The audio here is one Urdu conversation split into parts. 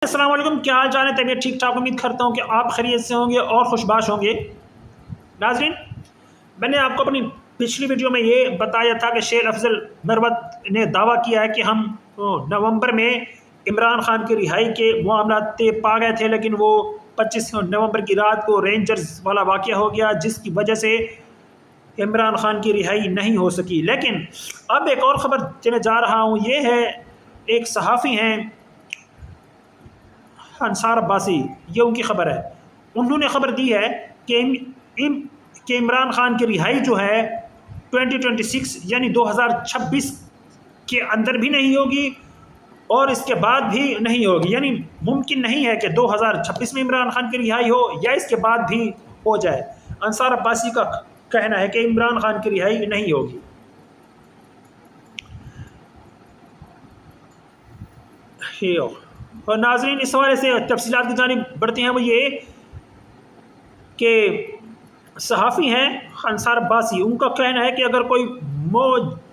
السلام علیکم، کیا حال چال ہے؟ طبیعت ٹھیک ٹھاک؟ امید کرتا ہوں کہ آپ خیریت سے ہوں گے اور خوشباش ہوں گے۔ ناظرین، میں نے آپ کو اپنی پچھلی ویڈیو میں یہ بتایا تھا کہ شیر افضل مروت نے دعویٰ کیا ہے کہ ہم نومبر میں عمران خان کی رہائی کے معاملات طے پا گئے تھے، لیکن وہ 25 نومبر کی رات کو رینجرز والا واقعہ ہو گیا جس کی وجہ سے عمران خان کی رہائی نہیں ہو سکی۔ لیکن اب ایک اور خبر دینے جا رہا ہوں، یہ ہے ایک صحافی ہیں انصار عباسی، یہ ان کی خبر ہے۔ انہوں نے خبر دی ہے کہ عمران خان کی رہائی جو ہے 2026 یعنی 2026 کے اندر بھی نہیں ہوگی اور اس کے بعد بھی نہیں ہوگی، یعنی ممکن نہیں ہے کہ 2026 میں عمران خان کی رہائی ہو یا اس کے بعد بھی ہو جائے۔ انصار عباسی کا کہنا ہے کہ عمران خان کی رہائی نہیں ہوگی۔ اور ناظرین، اس حوالے سے تفصیلات کی جانب بڑھتے ہیں، وہ یہ کہ صحافی ہیں انصار عباسی، ان کا کہنا ہے کہ اگر کوئی معجزہ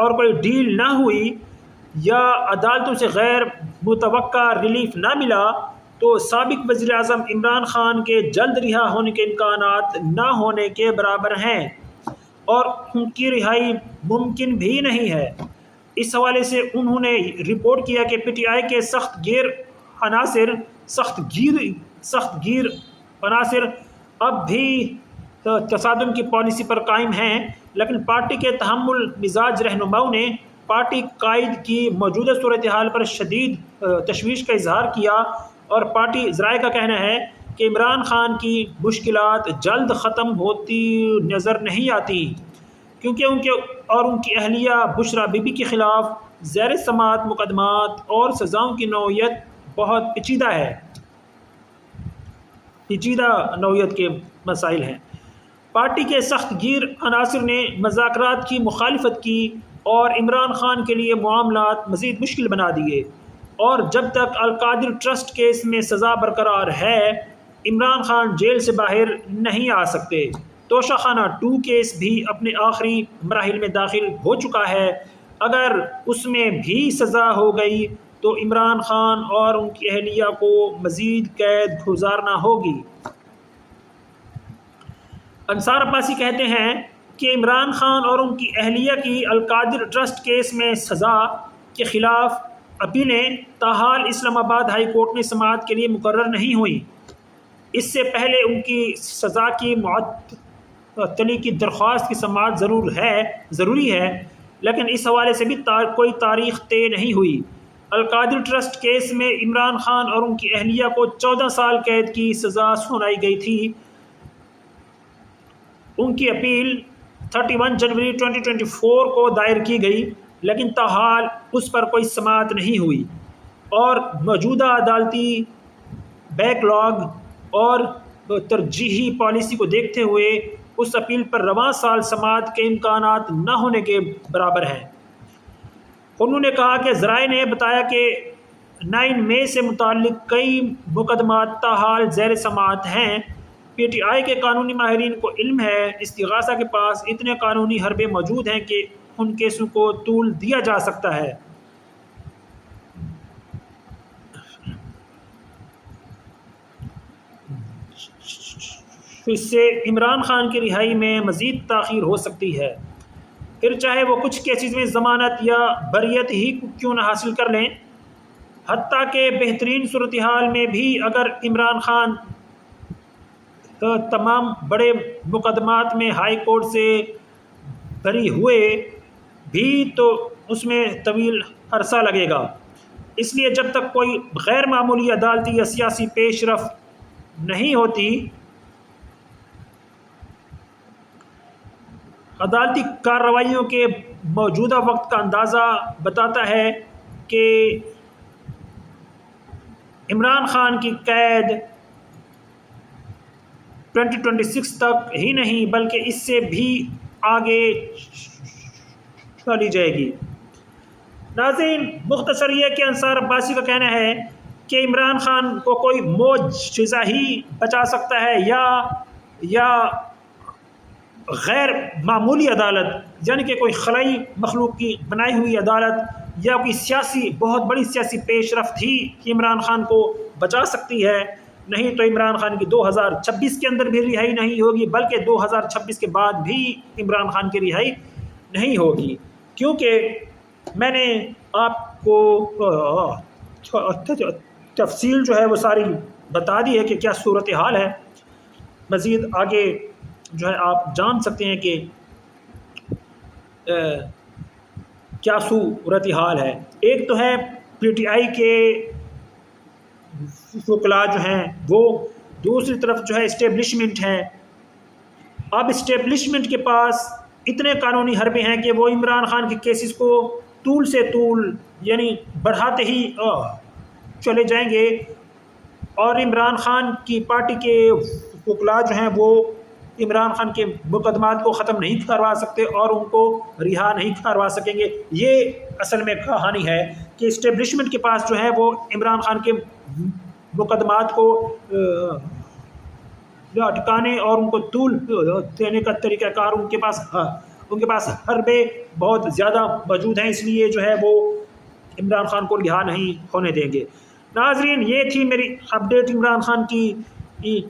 اور کوئی ڈیل نہ ہوئی یا عدالتوں سے غیر متوقع ریلیف نہ ملا تو سابق وزیر اعظم عمران خان کے جلد رہا ہونے کے امکانات نہ ہونے کے برابر ہیں اور ان کی رہائی ممکن بھی نہیں ہے۔ اس حوالے سے انہوں نے رپورٹ کیا کہ پی ٹی آئی کے سخت گیر عناصر اب بھی تصادم کی پالیسی پر قائم ہیں، لیکن پارٹی کے تحمل مزاج رہنماؤں نے پارٹی قائد کی موجودہ صورتحال پر شدید تشویش کا اظہار کیا اور پارٹی ذرائع کا کہنا ہے کہ عمران خان کی مشکلات جلد ختم ہوتی نظر نہیں آتی، کیونکہ ان کی اہلیہ بشرا بی بی کے خلاف زیر سماعت مقدمات اور سزاؤں کی نوعیت بہت پیچیدہ نوعیت کے مسائل ہیں۔ پارٹی کے سخت گیر عناصر نے مذاکرات کی مخالفت کی اور عمران خان کے لیے معاملات مزید مشکل بنا دیے، اور جب تک القادر ٹرسٹ کیس میں سزا برقرار ہے عمران خان جیل سے باہر نہیں آ سکتے۔ توشہ خانہ 2 کیس بھی اپنے آخری مراحل میں داخل ہو چکا ہے، اگر اس میں بھی سزا ہو گئی تو عمران خان اور ان کی اہلیہ کو مزید قید گزارنا ہوگی۔ انصار عباسی کہتے ہیں کہ عمران خان اور ان کی اہلیہ کی القادر ٹرسٹ کیس میں سزا کے خلاف اپیلیں تاحال اسلام آباد ہائی کورٹ میں سماعت کے لیے مقرر نہیں ہوئیں۔ اس سے پہلے ان کی سزا کی معطلی کی درخواست کی سماعت ضروری ہے، لیکن اس حوالے سے بھی کوئی تاریخ طے نہیں ہوئی۔ القادر ٹرسٹ کیس میں عمران خان اور ان کی اہلیہ کو 14 سال قید کی سزا سنائی گئی تھی۔ ان کی اپیل 31 جنوری 2024 کو دائر کی گئی، لیکن تاحال اس پر کوئی سماعت نہیں ہوئی اور موجودہ عدالتی بیک لاگ اور ترجیحی پالیسی کو دیکھتے ہوئے اس اپیل پر رواں سال سماعت کے امکانات نہ ہونے کے برابر ہیں۔ انہوں نے کہا کہ ذرائع نے بتایا کہ 9 مئی سے متعلق کئی مقدمات تاحال زیر سماعت ہیں۔ پی ٹی آئی کے قانونی ماہرین کو علم ہے استغاثہ کے پاس اتنے قانونی حربے موجود ہیں کہ ان کیسوں کو طول دیا جا سکتا ہے۔ اس سے عمران خان کی رہائی میں مزید تاخیر ہو سکتی ہے، پھر چاہے وہ کچھ کیسز میں ضمانت یا بریت ہی کیوں نہ حاصل کر لیں۔ حتیٰ کہ بہترین صورتحال میں بھی اگر عمران خان تمام بڑے مقدمات میں ہائی کورٹ سے بری ہوئے بھی تو اس میں طویل عرصہ لگے گا۔ اس لیے جب تک کوئی غیر معمولی عدالتی یا سیاسی پیش رفت نہیں ہوتی، عدالتی کارروائیوں کے موجودہ وقت کا اندازہ بتاتا ہے کہ عمران خان کی قید 2026 تک ہی نہیں بلکہ اس سے بھی آگے چلی جائے گی۔ ناظرین، مختصر یہ کہ انصار عباسی کا کہنا ہے کہ عمران خان کو کوئی معجزہ ہی بچا سکتا ہے یا غیر معمولی عدالت، یعنی کہ کوئی خلائی مخلوق کی بنائی ہوئی عدالت یا کوئی سیاسی بہت بڑی سیاسی پیش رفت ہی عمران خان کو بچا سکتی ہے، نہیں تو عمران خان کی 2026 کے اندر بھی رہائی نہیں ہوگی، بلکہ 2026 کے بعد بھی عمران خان کی رہائی نہیں ہوگی، کیونکہ میں نے آپ کو تفصیل جو ہے وہ ساری بتا دی ہے کہ کیا صورتحال ہے۔ مزید آگے جو ہے آپ جان سکتے ہیں کہ کیا صورتحال ہے۔ ایک تو ہے پی ٹی آئی کے وکلاء جو ہیں وہ، دوسری طرف جو ہے اسٹیبلشمنٹ ہے۔ اب اسٹیبلشمنٹ کے پاس اتنے قانونی حربے ہیں کہ وہ عمران خان کے کیسز کو طول سے طول یعنی بڑھاتے ہی چلے جائیں گے، اور عمران خان کی پارٹی کے وکلاء جو ہیں وہ عمران خان کے مقدمات کو ختم نہیں کروا سکتے اور ان کو رہا نہیں کروا سکیں گے۔ یہ اصل میں کہانی ہے کہ اسٹیبلشمنٹ کے پاس جو ہے وہ عمران خان کے مقدمات کو اٹکانے اور ان کو طول دینے کا طریقہ کار ان کے پاس حربے بہت زیادہ موجود ہیں، اس لیے جو ہے وہ عمران خان کو رہا نہیں ہونے دیں گے۔ ناظرین، یہ تھی میری اپڈیٹ عمران خان کی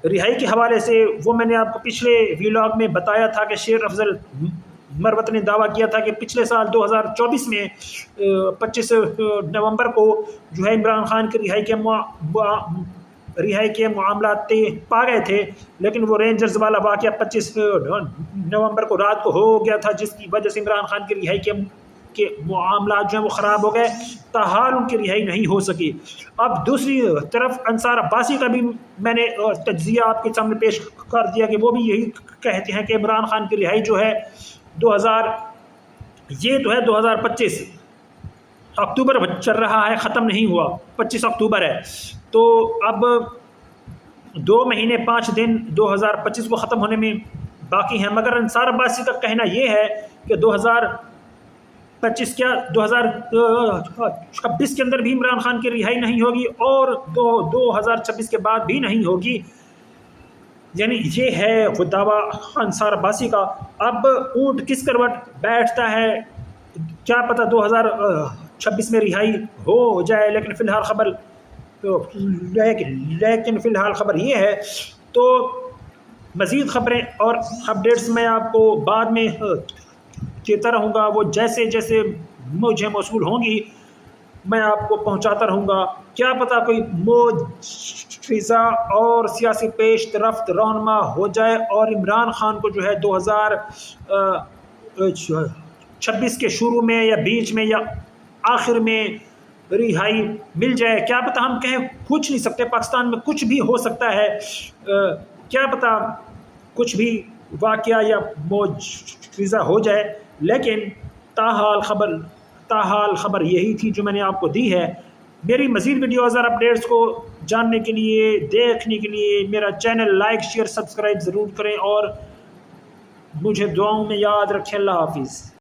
رہائی کے حوالے سے۔ وہ میں نے آپ کو پچھلے ویلاگ میں بتایا تھا کہ شیر افضل مروت نے دعویٰ کیا تھا کہ پچھلے سال 2024 میں 25 نومبر کو جو ہے عمران خان کی رہائی کے معاملات طے پا گئے تھے، لیکن وہ رینجرز والا واقعہ 25 نومبر کو رات کو ہو گیا تھا، جس کی وجہ سے عمران خان کی رہائی کے معاملات جو ہیں وہ خراب ہو گئے، تاحال ان کی رہائی نہیں ہو سکی۔ اب دوسری طرف انصار عباسی کا بھی میں نے تجزیہ آپ کے سامنے پیش کر دیا کہ وہ بھی یہی کہتے ہیں کہ عمران خان کی رہائی جو ہے 2025 اکتوبر چل رہا ہے، ختم نہیں ہوا، 25 اکتوبر ہے، تو اب 2 مہینے 5 دن 2025 کو ختم ہونے میں باقی ہیں۔ مگر انصار عباسی کا کہنا یہ ہے کہ 2025 کیا 2026 کے اندر بھی عمران خان کی رہائی نہیں ہوگی اور 2026 کے بعد بھی نہیں ہوگی، یعنی یہ ہے وہ دعویٰ انصار عباسی کا۔ اب اونٹ کس کروٹ بیٹھتا ہے کیا پتہ 2026 میں رہائی ہو جائے، لیکن فی الحال خبر یہ ہے۔ تو مزید خبریں اور اپڈیٹس میں آپ کو بعد میں دیتا رہوں گا، وہ جیسے جیسے مجھے موصول ہوں گی میں آپ کو پہنچاتا رہوں گا۔ کیا پتہ کوئی معجزہ اور سیاسی پیش رفت رونما ہو جائے اور عمران خان کو جو ہے 2026 کے شروع میں یا بیچ میں یا آخر میں رہائی مل جائے۔ کیا پتہ، ہم کہیں کچھ نہیں سکتے، پاکستان میں کچھ بھی ہو سکتا ہے، کیا پتہ کچھ بھی واقعہ یا معجزہ ہو جائے، لیکن تاحال خبر یہی تھی جو میں نے آپ کو دی ہے۔ میری مزید ویڈیوز اور اپڈیٹس کو جاننے کے لیے، دیکھنے کے لیے میرا چینل لائک شیئر سبسکرائب ضرور کریں اور مجھے دعاؤں میں یاد رکھیں۔ اللہ حافظ۔